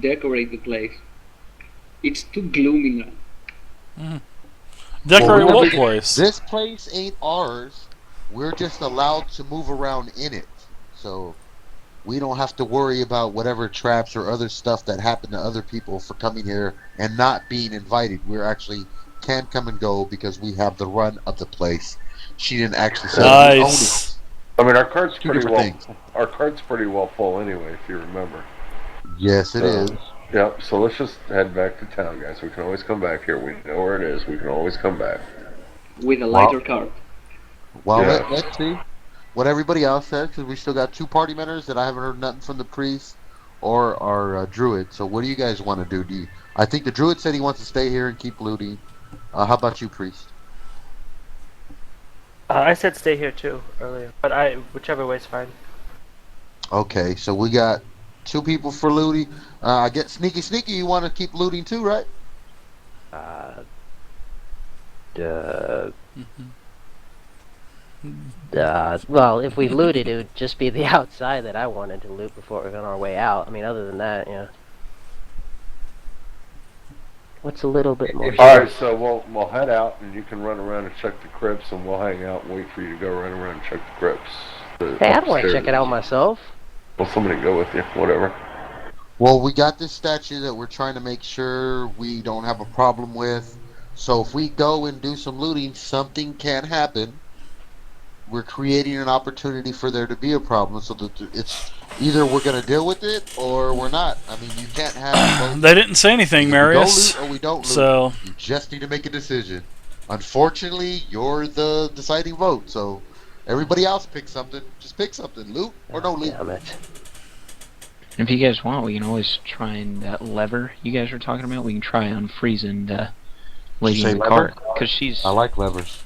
decorate the place. It's too gloomy now. Mm. Decorate Well, what place? This place ain't ours. We're just allowed to move around in it. So we don't have to worry about whatever traps or other stuff that happen to other people for coming here and not being invited. We're actually can come and go because we have the run of the place. She didn't actually say we own Nice. it. I mean, our cart's Two pretty different well. things. Our cart's pretty well full anyway, if you remember. Yes, it is. Yep. So let's just head back to town, guys. We can always come back here. We know where it is. We can always come back. With a lighter cart. Well, Yeah. let's see what everybody else says, because we still got 2 party members that I haven't heard nothing from the priest or our druid. So what do you guys want to do? I think the druid said he wants to stay here and keep looting. How about you, priest? I said stay here too earlier, but whichever way's fine. Okay, so we got 2 people for looting. I get sneaky. You want to keep looting too, right? Well, if we looted, it would just be the outside that I wanted to loot before we got on our way out. I mean, other than that, yeah. What's a little bit more? All right. So we'll head out, and you can run around and check the crypts, and we'll hang out and wait for you to go run around and check the crypts. Hey, I don't want to check it out myself. Well, somebody go with you. Whatever. Well, we got this statue that we're trying to make sure we don't have a problem with. So if we go and do some looting, something can happen. We're creating an opportunity for there to be a problem, so that it's either we're going to deal with it or we're not. I mean, you can't have both. They didn't say anything, Marius. We go loot or we don't loot. So You just need to make a decision. Unfortunately, you're the deciding vote, so everybody else pick something. Just pick something. Loot or no loot. Damn it. And if you guys want, we can always try and that lever you guys were talking about. We can try unfreezing lady Say in the lever? cart because she's I like levers.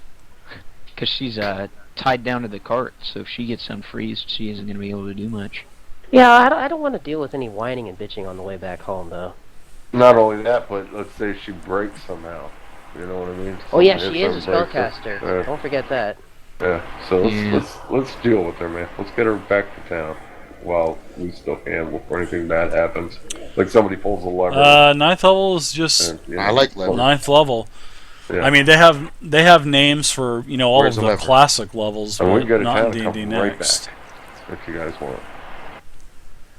tied down to the cart. So if she gets unfreezed, she isn't going to be able to do much. Yeah, I don't want to deal with any whining and bitching on the way back home, though. Not only that, but let's say she breaks somehow. You know what I mean? Oh yeah, Something she is a something breaks her. spellcaster. Don't forget that. Yeah. So Yeah. let's deal with her, man. Let's get her back to town while we still can before anything bad happens. Like somebody pulls a lever. 9th level is just and, you know, I like lever. 9th level. Yeah. I mean, they have names for all Where's of the the lever? classic levels, And we but can go to not town in and D&D come right next. back. If you guys want.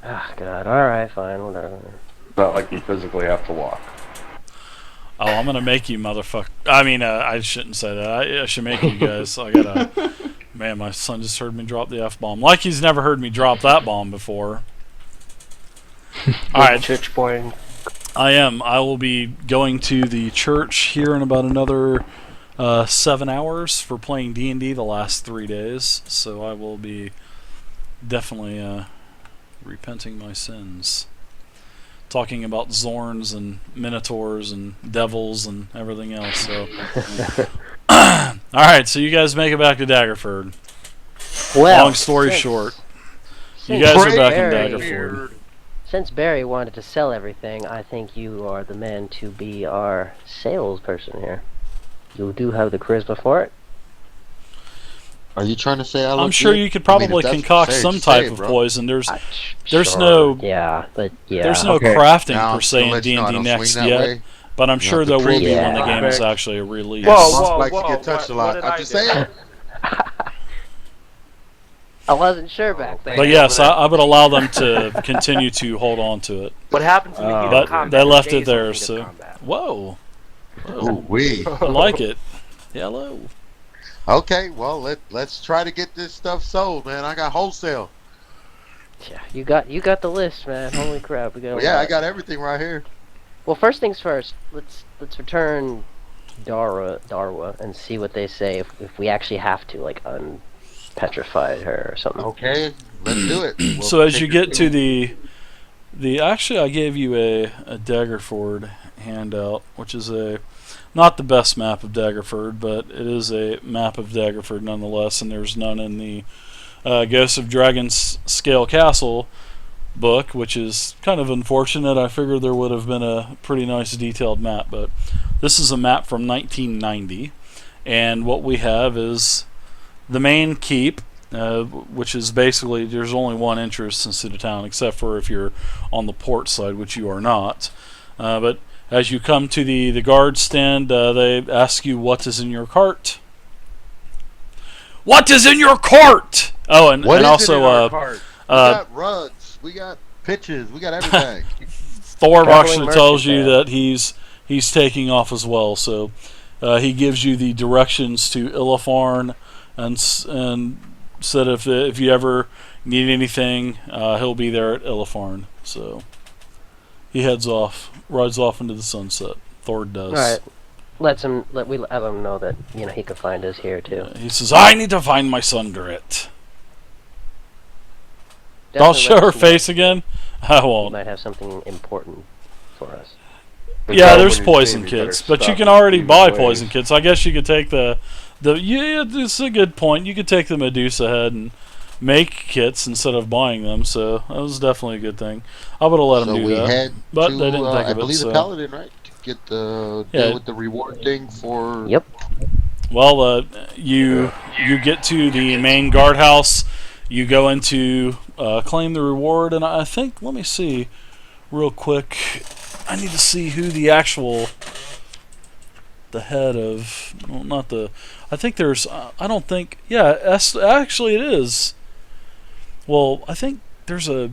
Ah, God. All right, fine, whatever. Not like we physically have to walk. Oh, I'm gonna make you, motherfucker. I mean, I shouldn't say that. I should make you guys. I gotta. Man, my son just heard me drop the F-bomb. Like he's never heard me drop that bomb before. All right, Church boy. I am. I will be going to the church here in about another 7 hours for playing D&D the last 3 days. So I will be definitely repenting my sins. Talking about Zorns and Minotaurs and Devils and everything else. So, alright, so you guys make it back to Daggerford. Well, Long story since- short, you since guys are back in Barry- Daggerford. Since Barry wanted to sell everything, I think you are the man to be our salesperson here. You do have the charisma for it. Are you trying to say I look I'm sure good? you could I mean, probably if that's concoct what some you say, type of bro. poison. There's Sure, no Yeah, but yeah. there's no Okay, crafting now per I'm se gonna in let you know I D&D don't Next swing that yet, way. but I'm You sure have there to will be pre- when the Yeah. game is actually released. Whoa, Monk likes to whoa, get touched a lot. what did I'm I just do? saying. I wasn't sure back then. But yes, I would allow them to continue to hold on to it. What happens in the heat But of combat? they left Days it there, of heat of so combat. whoa, Ooh wee. I like it. Hello. Okay, well let's try to get this stuff sold, man. I got wholesale. Yeah, you got the list, man. Holy crap, we got. Well, yeah, I got everything right here. Well, first things first. Let's return Darwa and see what they say if we actually have to like unpetrify her or something. Okay, let's do it. We'll So as take you your get to the actually, I gave you a Daggerford handout, which is not the best map of Daggerford, but it is a map of Daggerford nonetheless, and there's none in the Ghosts of Dragon's Scale Castle book, which is kind of unfortunate. I figured there would have been a pretty nice detailed map, but this is a map from 1990, and what we have is the main keep, which is basically there's only one entrance into the town, except for if you're on the port side, which you are not. But as you come to the guard stand, they ask you what is in your cart. What is in your cart? Oh, and What is also it in our cart? We uh, got rugs, we got pitches, we got everything. Thor Traveling actually tells you merchant that he's taking off as well. So he gives you the directions to Illafarn, and said if you ever need anything, he'll be there at Illafarn. So he rides off into the sunset. Thor does. All right. Let him know that he can find us here too. He says, "I need to find my son Grit." I'll Definitely show let her us know. face again. I He won't. might have something important for us. Yeah, Tell there's him when you see poison him, you better kits, but you stop can already giving buy away. poison kits. I guess you could take yeah, it's a good point. You could take the Medusa head and make kits instead of buying them. So that was definitely a good thing. I would have let So them we do that, head but to, they didn't think I of it. believe So. the Paladin, right? To get the Yeah. deal with the reward thing for. Yep. Well, you get to the main guardhouse. You go into claim the reward, and I think, let me see real quick. I need to see who the head of, well, not the, I think there's, I don't think, yeah, actually it is. Well, I think there's a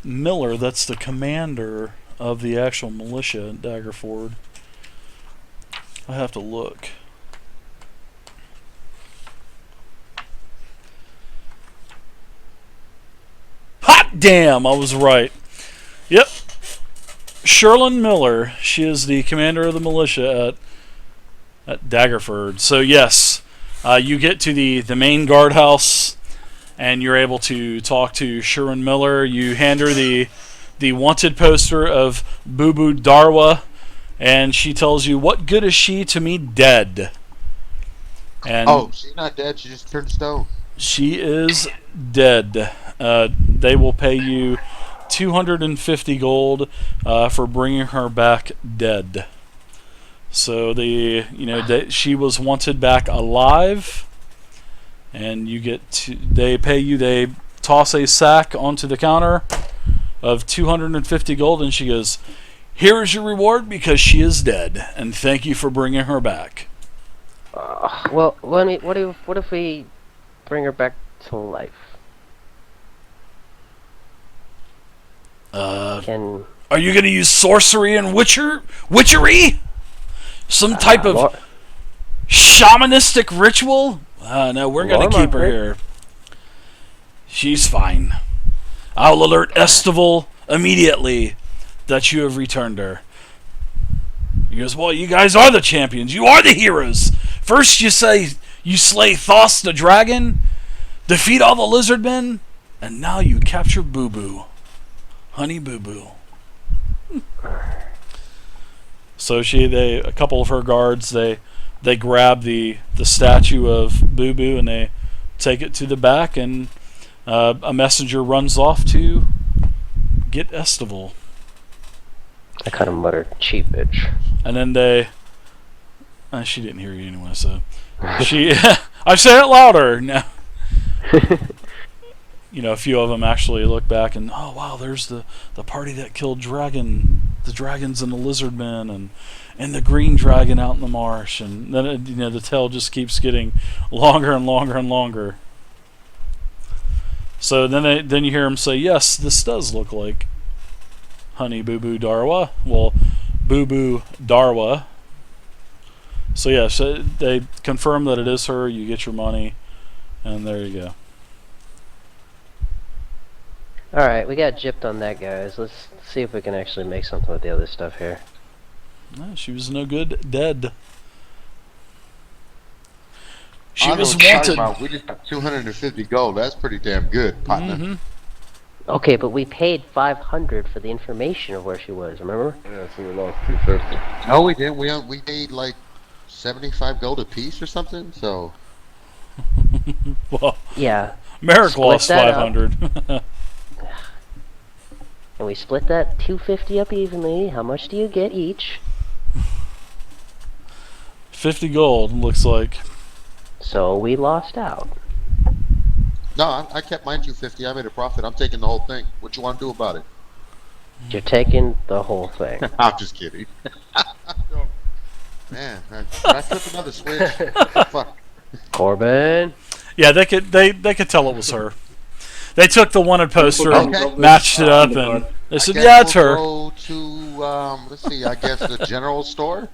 Miller that's the commander of the actual militia at Daggerford. I have to look. Hot damn, I was right. Yep. Sherlyn Miller. She is the commander of the militia at Daggerford. So yes, you get to the main guardhouse, and you're able to talk to Sherlyn Miller. You hand her the wanted poster of Boo Boo Darwa, and she tells you, "What good is she to me dead?" And Oh, she's not dead. She just turned stone. she is dead. They will pay you 250 gold for bringing her back dead. So she was wanted back alive, and they toss a sack onto the counter of 250 gold, and she goes, "Here is your reward because she is dead, and thank you for bringing her back." Well, what if we bring her back to life? Can Are you going to use sorcery and witchery? Some type of Lor- shamanistic ritual? No, we're going to keep her Lormark, here. She's fine. I'll alert Estival immediately that you have returned her. He goes, "Well, you guys are the champions. You are the heroes. First you say you slay Thos the dragon, defeat all the lizard men, and now you capture Boo Boo. Honey Boo Boo." So a couple of her guards, they grab the statue of Boo Boo and they take it to the back, and a messenger runs off to get Estival. I kind of muttered, "Cheap bitch." And then she didn't hear you anyway, so she I say it louder now. A few of them actually look back and, "Oh wow, there's the party that killed the dragons and the lizard men and the green dragon out in the marsh." And then the tale just keeps getting longer and longer and longer. So then you hear him say, "Yes, this does look like Honey Boo Boo Darwa." Well, Boo Boo Darwa. So yeah, so they confirm that it is her. You get your money, and there you go. Alright, we got gypped on that, guys. Let's see if we can actually make something with the other stuff here. No, she was no good dead. She I know was what you're talking wanted. about. We just got 250 gold. That's pretty damn good, partner. Mhm. Okay, but we paid 500 for the information of where she was, remember? Yeah, so we lost 250. No, we didn't. We paid like 75 gold a piece or something. So Well, Yeah. Merrick Split lost that up. 500. And we split that 250 up evenly. How much do you get each? 50 gold looks like. So we lost out. No, I kept mine 250. I made a profit. I'm taking the whole thing. What you want to do about it? You're taking the whole thing. I'm just kidding. Man, I flip another switch. Fuck. Corbin. Yeah, they could tell it was her. They took the wanted poster, Okay. matched it up, and they I said, guess "Yeah, it's we'll her." Go to let's see. I guess the general store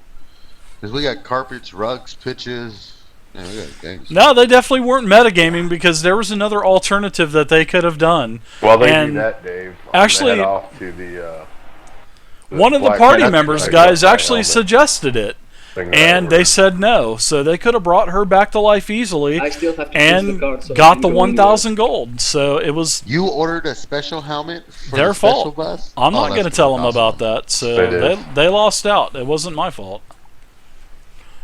because we got carpets, rugs, pitches. Yeah, we got things. No, they definitely weren't metagaming because there was another alternative that they could have done. While they And do that, Dave, I'm actually- gonna head off to the One of the Black party Panther members, thing, guys, that actually helmet suggested it, thing that I and they ordered. said no. So they could have brought her back to life easily I still have to choose the and card, so I got can the go 1,000 gold. So it was You ordered a special helmet for their the special fault. bus? I'm Oh, not going to that's tell them awesome. about that. So They did. they lost out. It wasn't my fault.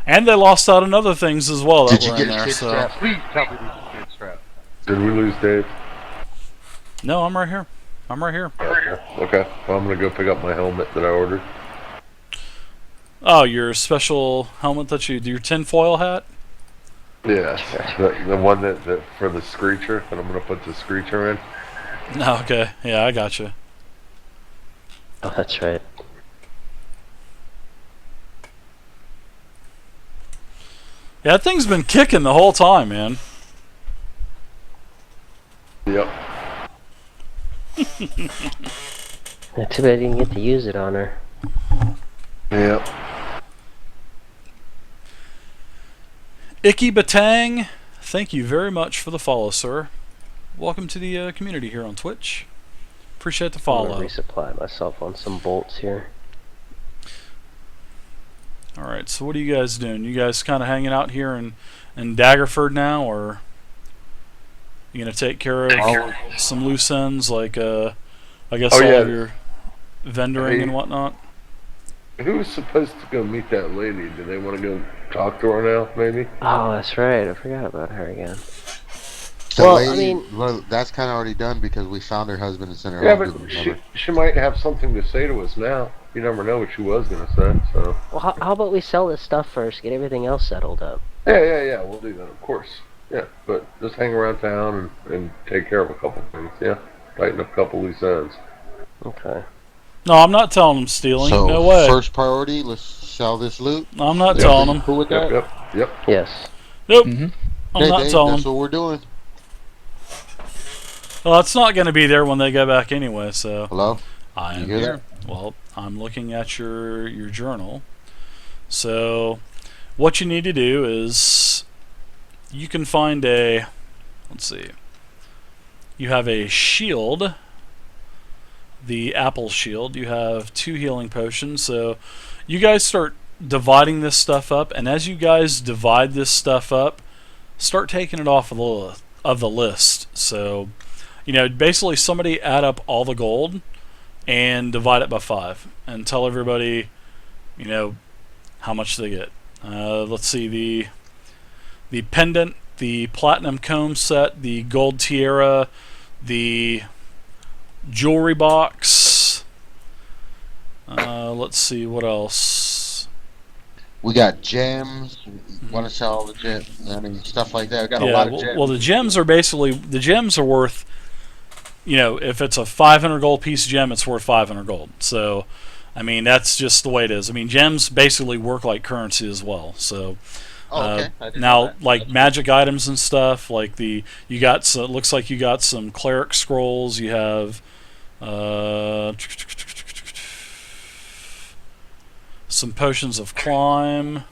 And they lost out on other things as well that Did you were get in a there. kid So strap? Please tell me you get a strap. Did we lose Dave? no, I'm right here. I'm right here. Okay. Well, I'm gonna go pick up my helmet that I ordered. Oh, your special helmet that you do, your tinfoil hat? Yeah, the one that for the screecher that I'm gonna put the screecher in. No, okay. Yeah, I got you. Oh, that's right. Yeah, that thing's been kicking the whole time, man. Yep. Yeah, too bad I didn't get to use it on her. Yep. Icky Batang, thank you very much for the follow, sir. Welcome to the community here on Twitch. Appreciate the I'm follow. gonna resupply myself on some bolts here. Alright, so what are you guys doing? You guys kind of hanging out here in Daggerford now, or you gonna take care of some loose ends, like I guess all of your vendoring Hey. and whatnot? Who was supposed to go meet that lady? Do they want to go talk to her now? Maybe. Oh, that's right. I forgot about her again. The Well, lady, I mean- well, that's kind of already done because we found her husband and sent her Yeah, home. but to the she might have something to say to us now. You never know what she was gonna say. So. Well, how about we sell this stuff first, get everything else settled up? Yeah. We'll do that, of course. Yeah, but just hang around town and take care of a couple things. Yeah, tighten up a couple loose ends. Okay. No, I'm not telling them stealing. So No way. first priority, let's sell this loot. I'm not Yeah. telling them. Cool with that? Yep. Yes. Nope. Mm-hmm. I'm Hey, not Dave, telling that's them. what we're doing. Well, it's not going to be there when they go back anyway, so Hello? I am You hear here. Well, I'm looking at your journal. So, what you need to do is you can find a, let's see. You have a shield, the apple shield. You have 2 healing potions. So, you guys start dividing this stuff up, and as you guys divide this stuff up, start taking it off of the list. So, you know, basically somebody add up all the gold and divide it by 5 and tell everybody, you know, how much they get. Let's see, the pendant, the platinum comb set, the gold tiara, the jewelry box. Let's see, what else? We got gems. Want to sell all the gems? I mean, stuff like that. We got a lot of gems. well, the gems are basically, the gems are worth, you know, if it's a 500 gold piece gem, it's worth 500 gold. So, I mean, that's just the way it is. I mean, gems basically work like currency as well. So, Oh, okay. I didn't know now, that. like magic items and stuff, like you got some, it looks like you got some cleric scrolls. You have some potions of climb.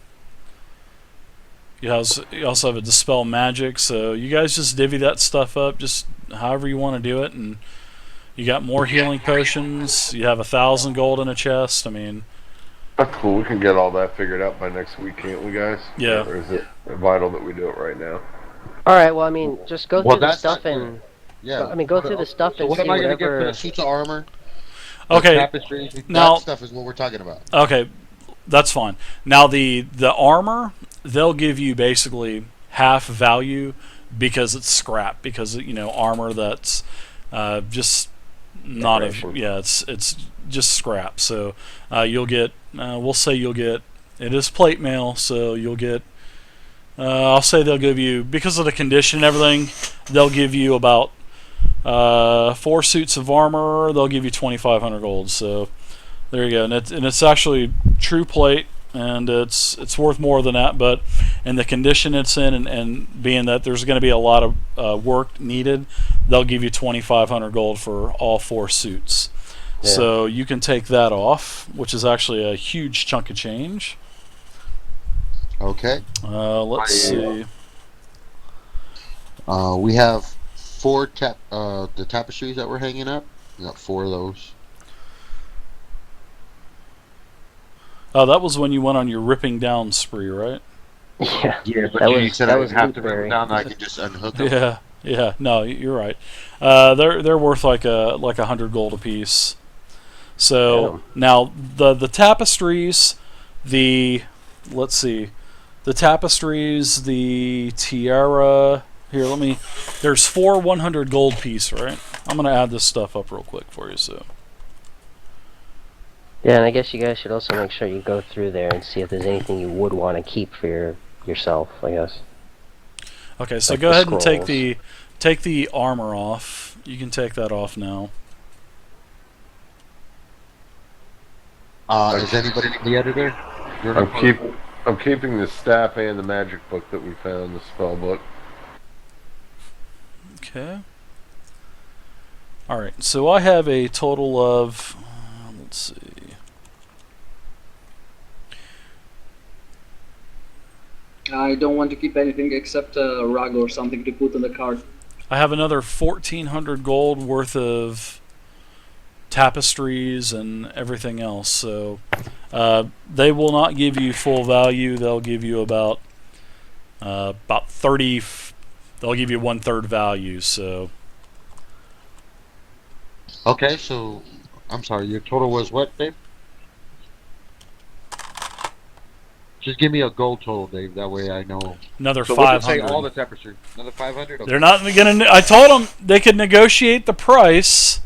You also have a dispel magic. So you guys just divvy that stuff up, just however you want to do it, and you got more healing potions. You have 1,000 gold in a chest. I mean, That's cool. We can get all that figured out by next week, can't we, guys? Yeah. Or is it vital that we do it right now? All right. Well, I mean, just go Well, through the that's stuff not and Yeah. I mean, go through the stuff So and what see am I going to get for whatever. the suits of armor? The okay, tapestries? now- That stuff is what we're talking about. okay, that's fine. Now the armor, they'll give you basically half value because it's scrap. Because you know, armor that's just not a Decoration. yeah, it's just scrap. So you'll get we'll say you'll get, it is plate mail, so you'll get I'll say they'll give you, because of the condition and everything, they'll give you about 4 suits of armor. They'll give you 2,500 gold. So there you go, and it's actually true plate, and it's worth more than that. But in the condition it's in, and being that there's going to be a lot of work needed, they'll give you 2,500 gold for all 4 suits. Yeah. So you can take that off, which is actually a huge chunk of change. Okay. Let's see. We have 4 the tapestries that we're hanging up. We got 4 of those. Oh, that was when you went on your ripping down spree, right? Yeah. Yeah, but That you was- said that I was would have to Blueberry. rip them down. I could just unhook them. Yeah, yeah. No, you're right. They're worth like 100 gold apiece. So now the tapestries, let's see, the tapestries, the tiara. Here, there's 4 100 gold piece, right? I'm gonna add this stuff up real quick for you. So Yeah, and I guess you guys should also make sure you go through there and see if there's anything you would want to keep for yourself, I guess. okay, so Like go the ahead and scrolls. take the armor off. You can take that off now. Is anybody the editor? You're I'm not- I'm keeping the staff and the magic book that we found, the spell book. Okay. All right. So I have a total of let's see. I don't want to keep anything except a rug or something to put on the cart. I have another 1,400 gold worth of tapestries and everything else. So they will not give you full value. They'll give you about 30. They'll give you 1/3 value. So Okay, so I'm sorry. Your total was what, Dave? Just give me a gold total, Dave. That way I know. another So what did it say? 500. All the tapestry. Another 500. Okay. They're not gonna. I told them they could negotiate the price,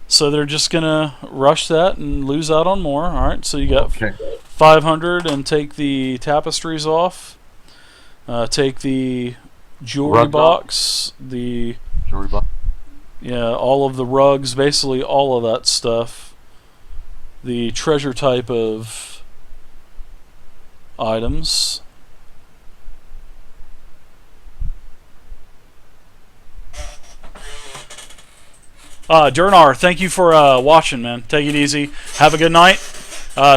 so they're just gonna rush that and lose out on more. All right, so you got Okay. 500, and take the tapestries off. Take the jewelry Rug box, the Jewelry box. all of the rugs, basically all of that stuff. The treasure type of items. Durnar, thank you for watching, man. Take it easy. Have a good night.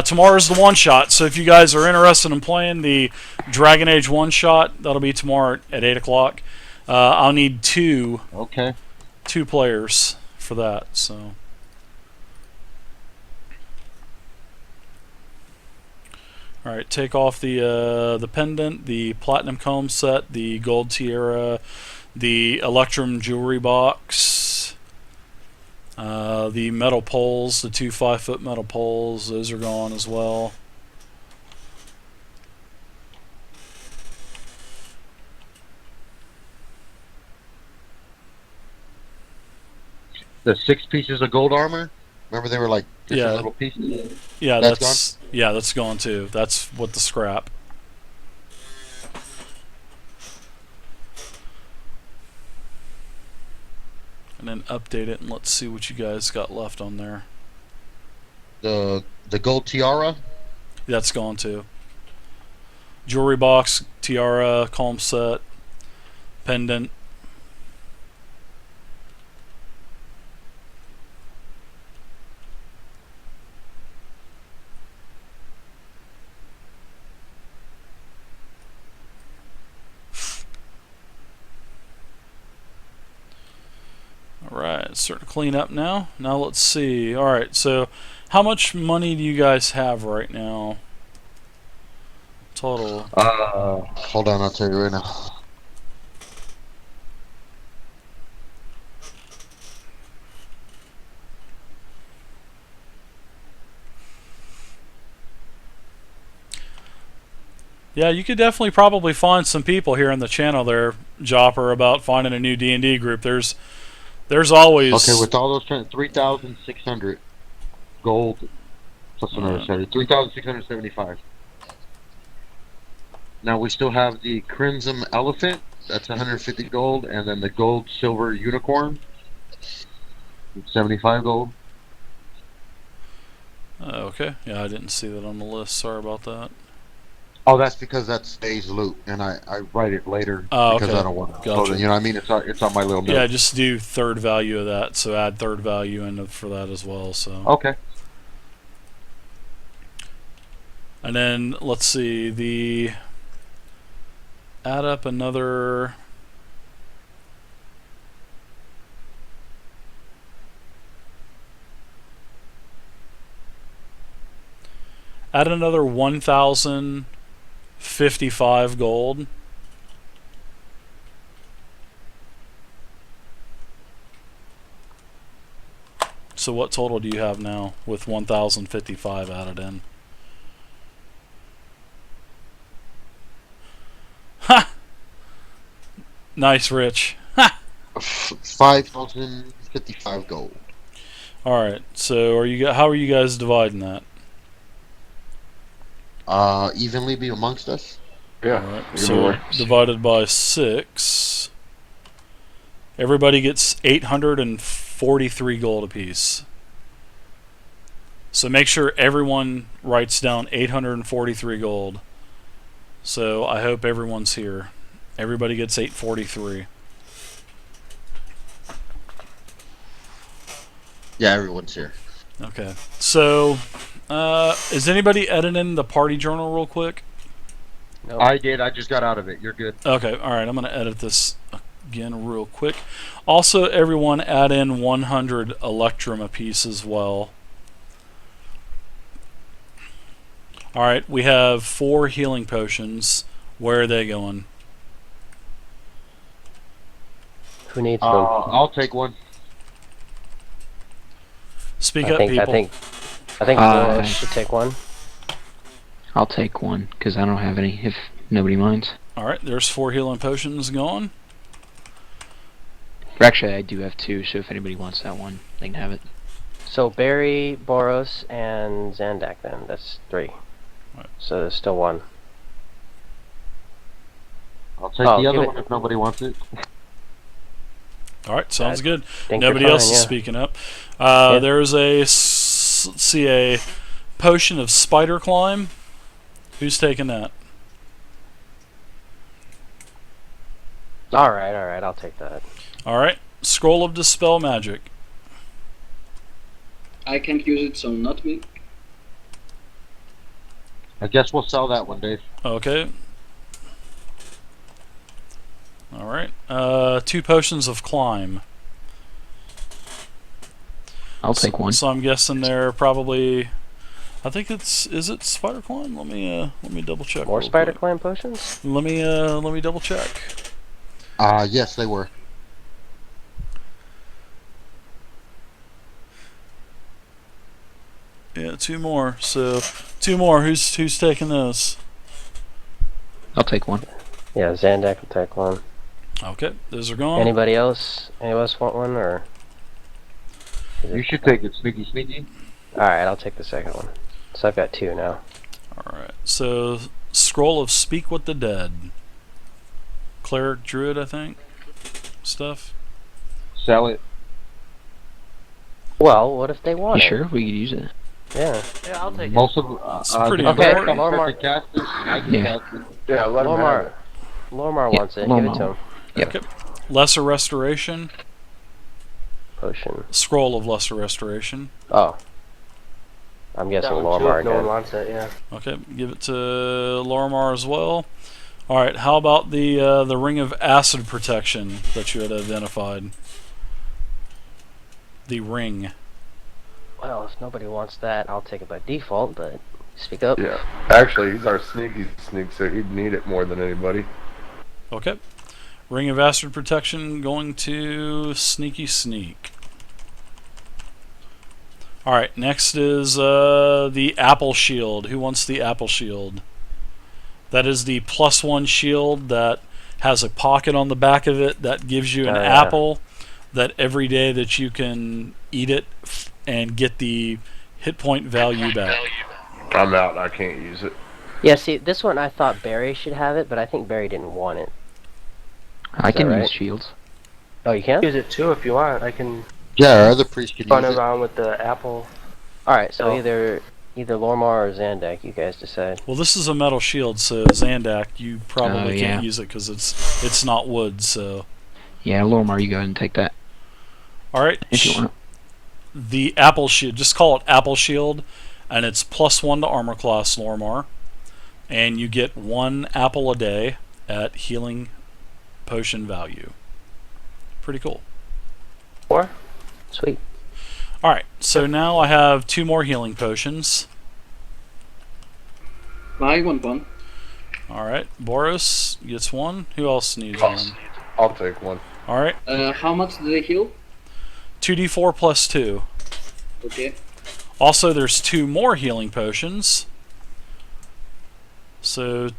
Tomorrow's the one shot, so if you guys are interested in playing the Dragon Age one shot, that'll be tomorrow at 8 o'clock. I'll need two Okay. players for that. So, all right, take off the pendant, the platinum comb set, the gold tiara, the electrum jewelry box, the metal poles, the 2 5-foot metal poles. Those are gone as well. The 6 pieces of gold armor. Remember they were like just Yeah. a little pieces. Yeah, That's that's gone too. That's what the scrap. And then update it and let's see what you guys got left on there. The gold tiara. That's gone too. Jewelry box, tiara, comb set, pendant. Alright, starting to clean up now. Now let's see. Alright, so how much money do you guys have right now? Total. Hold on, I'll tell you right now. Yeah, you could definitely probably find some people here in the channel there, Jopper, about finding a new D&D group. There's always... Okay, with all those 3,600 gold plus another 3,675. Now we still have the Crimson Elephant. That's 150 gold, and then the Gold Silver Unicorn, 75 gold. Okay. Yeah, I didn't see that on the list. Sorry about that. Oh, that's because that's today's loot, and I write it later Oh, because okay. I don't want to. Gotcha. So, you know what I mean? It's on my little note. Yeah, just do third value of that. So add third value in for that as well. So. Okay. And then let's see add up another. Add another 1,055 gold. So what total do you have now with 1,055 added in? Ha! Nice, Rich. Ha! 5,055 gold. All right. So how are you guys dividing that? Evenly be amongst us. Yeah. All right. Either So way. divided by 6. Everybody gets 843 gold apiece. So make sure everyone writes down 843 gold. So I hope everyone's here. Everybody gets 843. Yeah, everyone's here. Okay. So, is anybody editing the party journal real quick? Nope. I did. I just got out of it. You're good. Okay. All right. I'm going to edit this again real quick. Also, everyone add in 100 Electrum apiece as well. All right. We have 4 healing potions. Where are they going? Who needs them? I'll take one. Speak I up, think people. I think Boris should take one. I'll take one because I don't have any. If nobody minds. All right. There's 4 healing potions gone. Or actually, I do have 2. So if anybody wants that one, they can have it. So Barry, Boros, and Zandak. Then that's 3. Right. So there's still 1. I'll take Oh, the other give one if nobody wants it. All right. Sounds good. Think you're Nobody fine, else is yeah. speaking up. Yeah. There's let's see, a potion of spider climb. Who's taking that? All right, I'll take that. All right. Scroll of dispel magic. I can't use it, so not me. I guess we'll sell that one, Dave. Okay. All right. 2 potions of climb. I'll take one. So I'm guessing they're probably. I think is it spider climb? Let me double check. More real spider quick. climb potions? Let me double check. Yes, they were. Yeah, 2 more. So 2 more. Who's taking those? I'll take one. Yeah, Zandak will take one. Okay, those are gone. Anybody else? Anyone else want one or? You should take it, Sneaky Sneaky. All right, I'll take the second one. So I've got 2 now. All right. So scroll of speak with the dead. Cleric druid, I think. Stuff. Sell it. Well, what if they want You it? sure we could use it? Yeah. Yeah, I'll take it. Most of It's pretty the Okay, important. Lormar. cast it, I can Yeah. cast it. Yeah, let him have Lormar. it. Lormar Yeah, wants it. Give it to Lormar. him. Yep. Okay. Lesser restoration. Potion. Scroll of lesser restoration. Oh. I'm guessing That one too, Lormar if no one again. wants it, yeah. Okay, give it to Lormar as well. All right. How about the ring of acid protection that you had identified? The ring. Well, if nobody wants that, I'll take it by default, but speak up. Yeah. Actually, he's our sneaky sneak, so he'd need it more than anybody. Okay. Ring of acid protection going to Sneaky Sneak. All right. Next is the apple shield. Who wants the apple shield? That is the +1 shield that has a pocket on the back of it that gives you an Oh, yeah. apple. That every day that you can eat it and get the hit point value back. I'm out. I can't use it. Yeah, see, this one I thought Barry should have it, but I think Barry didn't want it. I Is that can right? use shields. Oh, you can? Use it too if you want. I can Yeah, our other priest can run use it. around with the apple. Alright, so Oh. either Lormar or Zandak, you guys decide. Well, this is a metal shield, so Zandak, you probably Oh, can't yeah. use it because it's not wood. So, Yeah, Lormar, you go ahead and take that all right. if you want. The apple shield, just call it apple shield, and it's +1 to armor class Lormar, and you get 1 apple a day at healing potion value. Pretty cool. Sweet. All right, so now I have 2 more healing potions. I want one. All right, Boris gets 1. Who else needs 1? I'll take one. All right, How much do they heal? 2d4 + 2. Okay. Also, there's 2 more healing potions. So,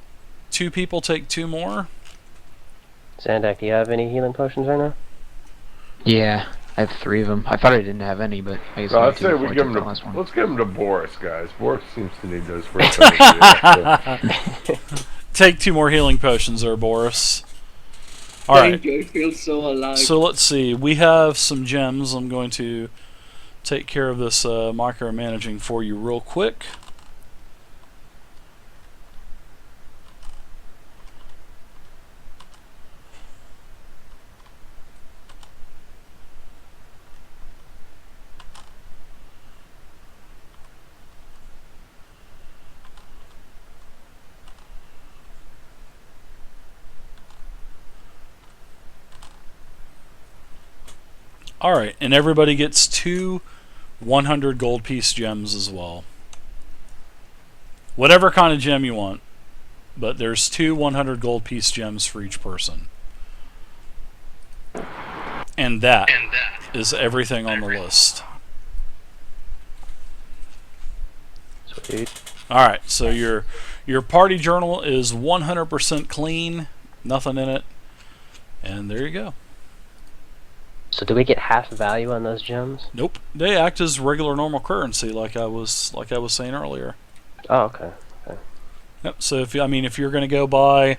2 people take 2 more. Zandak, do you have any healing potions right now? Yeah, I have 3 of them. I thought I didn't have any, but I guess So I I'd had 2 say before we I give took him the to last one. let's give him to Boris, guys. Boris seems to need those for his Take 2 more healing potions there, Boris. All right. Thank you. I feel so alive. So let's see. We have some gems. I'm going to take care of this micromanaging for you real quick. Alright, and everybody gets 2 100 gold piece gems as well. Whatever kind of gem you want. But there's 2 100 gold piece gems for each person. And that is everything on the list. Sweet. Alright, so your party journal is 100% clean, nothing in it. And there you go. So do we get half value on those gems? Nope. They act as regular normal currency like I was saying earlier. Oh, okay. Yep. So if you're going to go buy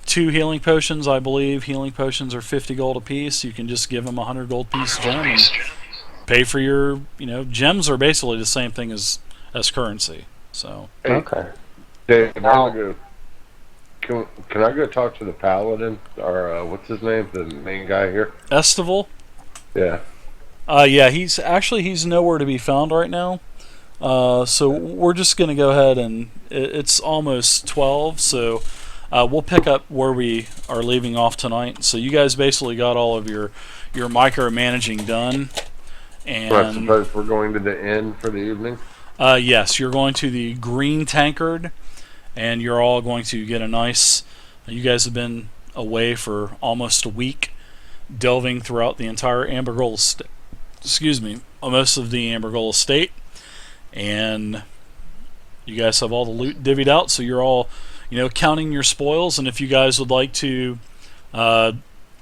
2 healing potions, I believe healing potions are 50 gold apiece. You can just give them a 100 gold piece gem and pay for your, gems are basically the same thing as currency. So Hey, Okay. Dave, I'm gonna go. Can I go talk to the paladin or what's his name, the main guy here? Estival, Yeah. yeah, he's nowhere to be found right now. So we're just gonna go ahead and it's almost 12, so we'll pick up where we are leaving off tonight. So you guys basically got all of your micromanaging done, So I and suppose we're going to the inn for the evening. yes, you're going to the Green Tankard, and you're all going to get a nice. You guys have been away for almost a week, delving throughout the entire Ambergold estate. Excuse me, most of the Ambergold estate, and you guys have all the loot divvied out. So you're all, counting your spoils. And if you guys would like to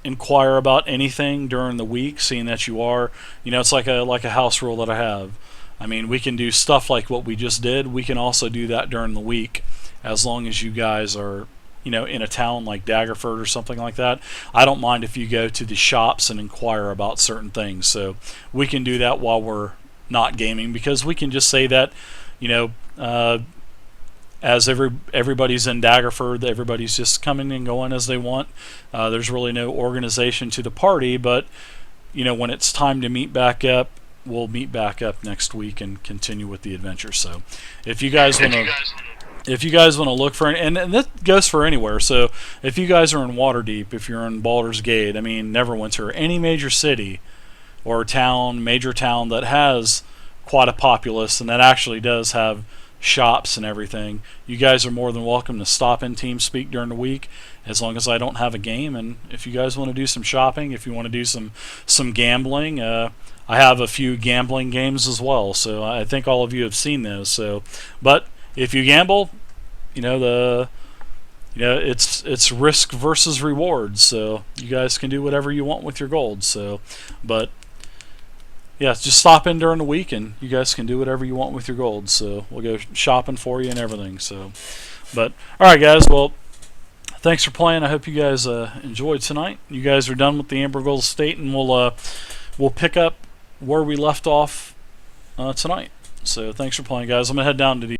inquire about anything during the week, seeing that you are, it's like a house rule that I have. I mean, we can do stuff like what we just did. We can also do that during the week, as long as you guys are, in a town like Daggerford or something like that. I don't mind if you go to the shops and inquire about certain things. So we can do that while we're not gaming, because we can just say that, as everybody's in Daggerford, everybody's just coming and going as they want. There's really no organization to the party, but when it's time to meet back up, we'll meet back up next week and continue with the adventure. So if you guys want to look for and that goes for anywhere. So if you guys are in Waterdeep, if you're in Baldur's Gate, Neverwinter, any major city or town, major town that has quite a populace and that actually does have shops and everything, you guys are more than welcome to stop in TeamSpeak during the week, as long as I don't have a game. And if you guys want to do some shopping, if you want to do some gambling, I have a few gambling games as well, so I think all of you have seen those. So, but if you gamble, it's risk versus reward. So you guys can do whatever you want with your gold. So, but yeah, just stop in during the week and you guys can do whatever you want with your gold. So we'll go shopping for you and everything. So, but all right, guys. Well, thanks for playing. I hope you guys enjoyed tonight. You guys are done with the Amber Gold Estate, and we'll pick up where we left off tonight. So thanks for playing, guys. I'm gonna head down to the